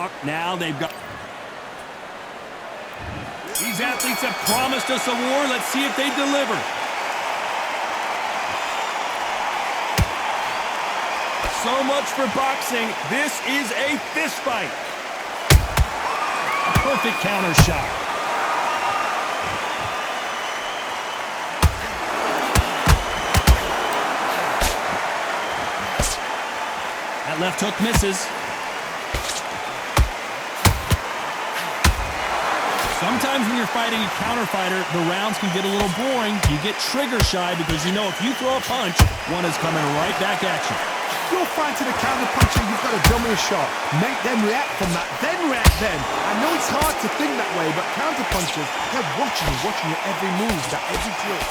count. Now they've got... These athletes have promised us a war. Let's see if they deliver. So much for boxing. This is a fist fight. A perfect counter shot. That left hook misses. Sometimes when you're fighting a counter fighter, the rounds can get a little boring. You get trigger shy because you know if you throw a punch, one is coming right back at you. You're fighting a counter puncher, you've got to dummy a shot. Make them react from that, then react then. I know it's hard to think that way, but counter punchers, they're watching your every move, that every trick.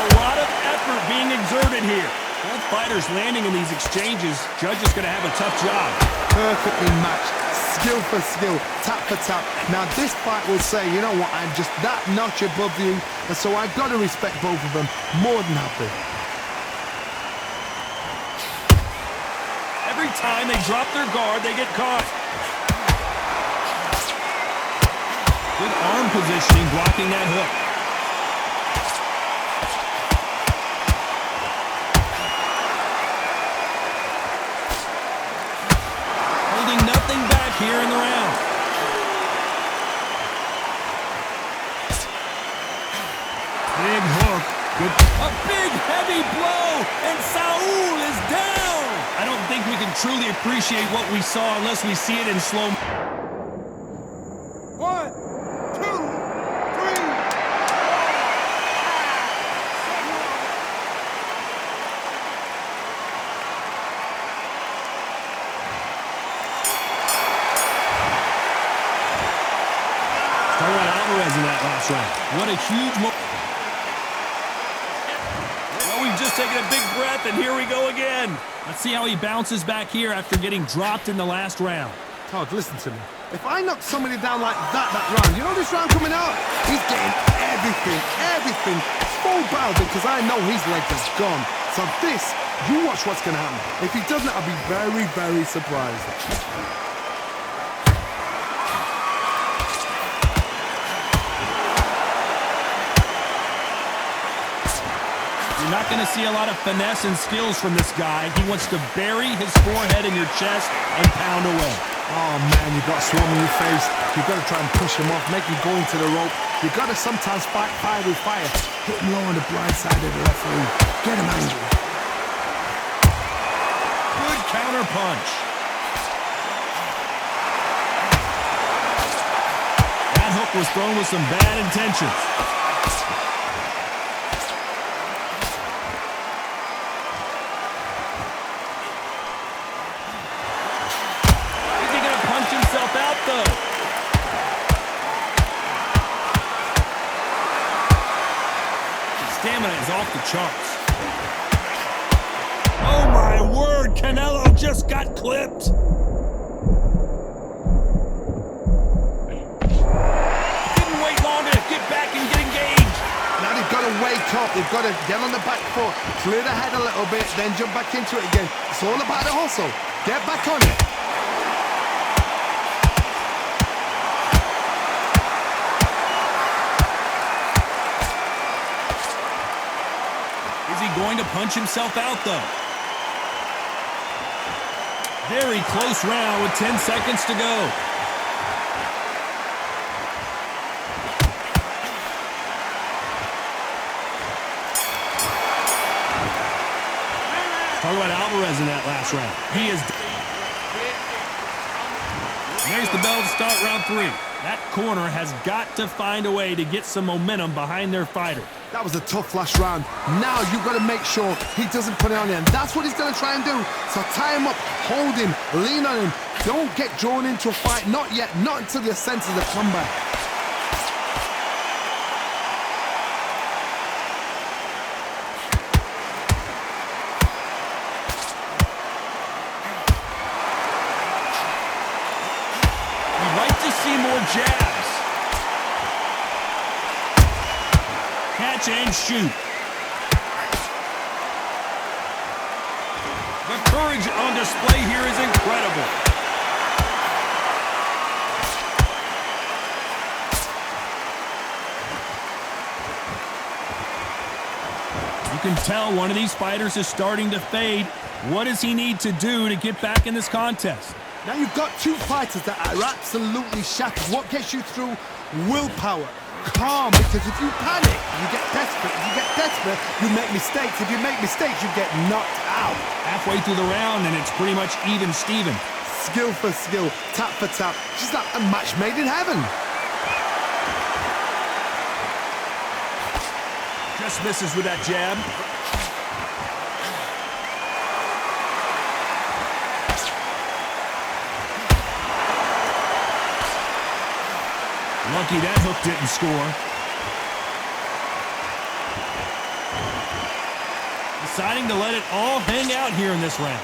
A lot of effort being exerted here. Both fighters landing in these exchanges. Judge is going to have a tough job. Perfectly matched, skill for skill, tap for tap. Now this fight will say, you know what, I'm just that notch above you, and so I've got to respect both of them. More than happy. Every time they drop their guard, they get caught. Good arm positioning, blocking that hook. Nothing back here in the round. Big hook. Good. A big heavy blow, and Saul is down. I don't think we can truly appreciate what we saw unless we see it in slow. 1, 2, 3. Alvarez in that last round. What a huge moment. Well, we've just taken a big breath, and here we go again. Let's see how he bounces back here after getting dropped in the last round. Todd, listen to me. If I knock somebody down like that round, you know this round coming out? He's getting everything full barrel because I know his leg is gone. So this, you watch what's going to happen. If he doesn't, I'll be very, very surprised. You're not going to see a lot of finesse and skills from this guy. He wants to bury his forehead in your chest and pound away. Oh man, you've got swarm in your face. You've got to try and push him off, make him go into the rope. You've got to sometimes fight fire with fire. Hit him low on the blind side of the referee. Get him angry. Good counter punch. That hook was thrown with some bad intentions. Out though. Stamina is off the charts. Oh my word, Canelo just got clipped. Didn't wait long to get back and get engaged. Now they've got to wake up. They've got to get on the back foot, clear the head a little bit, then jump back into it again. It's all about the hustle. Get back on it. Going to punch himself out, though. Very close round with 10 seconds to go. Talk about Alvarez in that last round. He is... There's the bell to start round 3. That corner has got to find a way to get some momentum behind their fighter. That was a tough last round. Now you've got to make sure he doesn't put it on you, and that's what he's going to try and do. So tie him up, hold him, lean on him. Don't get drawn into a fight. Not yet. Not until your senses have come back. We'd like to see more jabs. Catch and shoot. The courage on display here is incredible. You can tell one of these fighters is starting to fade. What does he need to do to get back in this contest? Now you've got two fighters that are absolutely shattered. What gets you through? Willpower. Calm, because if you panic, you get desperate. If you get desperate, you make mistakes. If you make mistakes, you get knocked out. Halfway through the round, and it's pretty much even Steven. Skill for skill, tap for tap. She's like a match made in heaven. Just misses with that jab. Lucky that hook didn't score. Deciding to let it all hang out here in this round.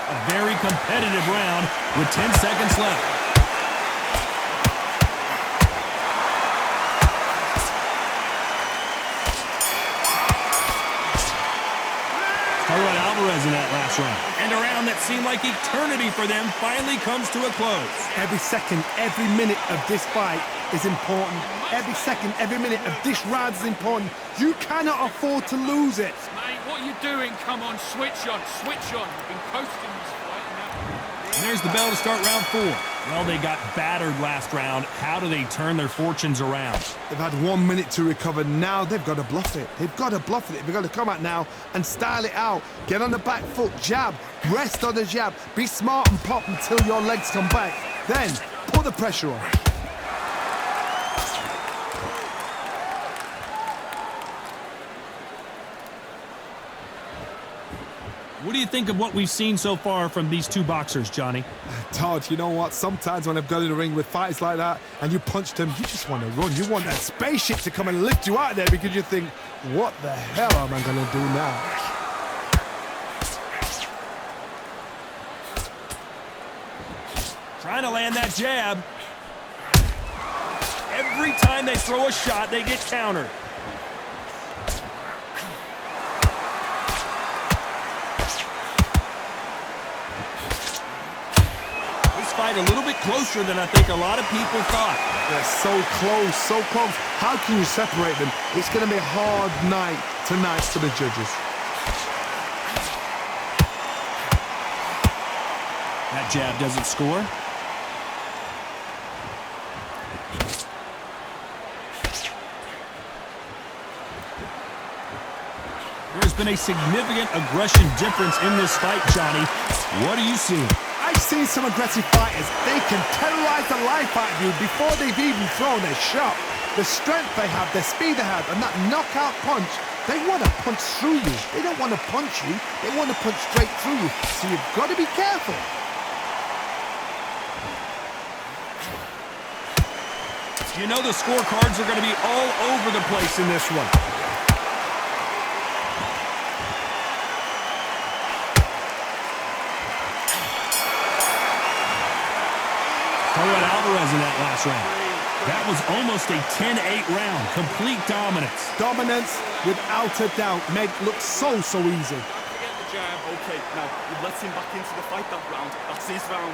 A very competitive round with 10 seconds left. In that last round. And a round that seemed like eternity for them finally comes to a close. Every second, every minute of this fight is important. Every second, every minute of this round is important. You cannot afford to lose it. Mate, what are you doing? Come on, switch on, switch on. You've been coasting this fight now. And there's the bell to start round 4. Well, they got battered last round. How do they turn their fortunes around? They've had 1 minute to recover. Now they've got to bluff it. They've got to bluff it. They've got to come out now and style it out. Get on the back foot, jab, rest on the jab. Be smart and pop until your legs come back. Then put the pressure on. What do you think of what we've seen so far from these two boxers, Johnny? Todd, you know what? Sometimes when I've got in the ring with fighters like that and you punch them, you just want to run. You want that spaceship to come and lift you out there because you think, what the hell am I going to do now? Trying to land that jab. Every time they throw a shot, they get countered. Fight a little bit closer than I think a lot of people thought. They're so close, so close. How can you separate them? It's going to be a hard night tonight for the judges. That jab doesn't score. There's been a significant aggression difference in this fight, Johnny. What do you see? I've seen some aggressive fighters. They can terrorize the life out of you before they've even thrown their shot. The strength they have, the speed they have, and that knockout punch, they want to punch through you. They don't want to punch you. They want to punch straight through you. So you've got to be careful. You know the scorecards are going to be all over the place in this one. Alvarez in that last round. That was almost a 10-8 round. Complete dominance. Dominance, without a doubt, made it look so easy. Forget the jab. Okay, now, you let him back into the fight that round. That's his round.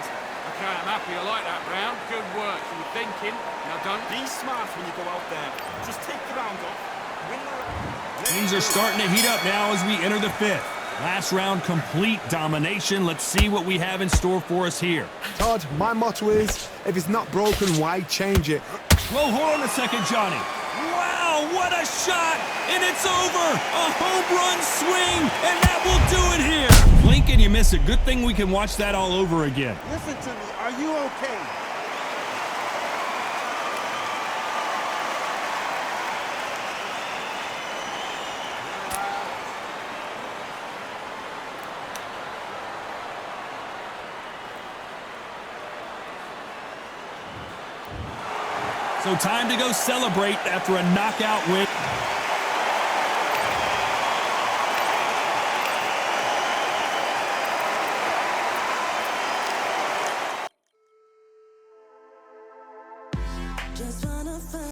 Okay, I'm happy. I like that round. Good work. You were thinking. Now don't Be smart when you go out there. Just take the round off. Win the round. Things are starting to heat up now as we enter the 5th. Last round, complete domination. Let's see what we have in store for us here. Todd, my motto is, if it's not broken, why change it? Whoa, hold on a second, Johnny. Wow, what a shot! And it's over! A home run swing, and that will do it here! Blink and you miss it. Good thing we can watch that all over again. Listen to me, are you okay? So time to go celebrate after a knockout win. Just wanna find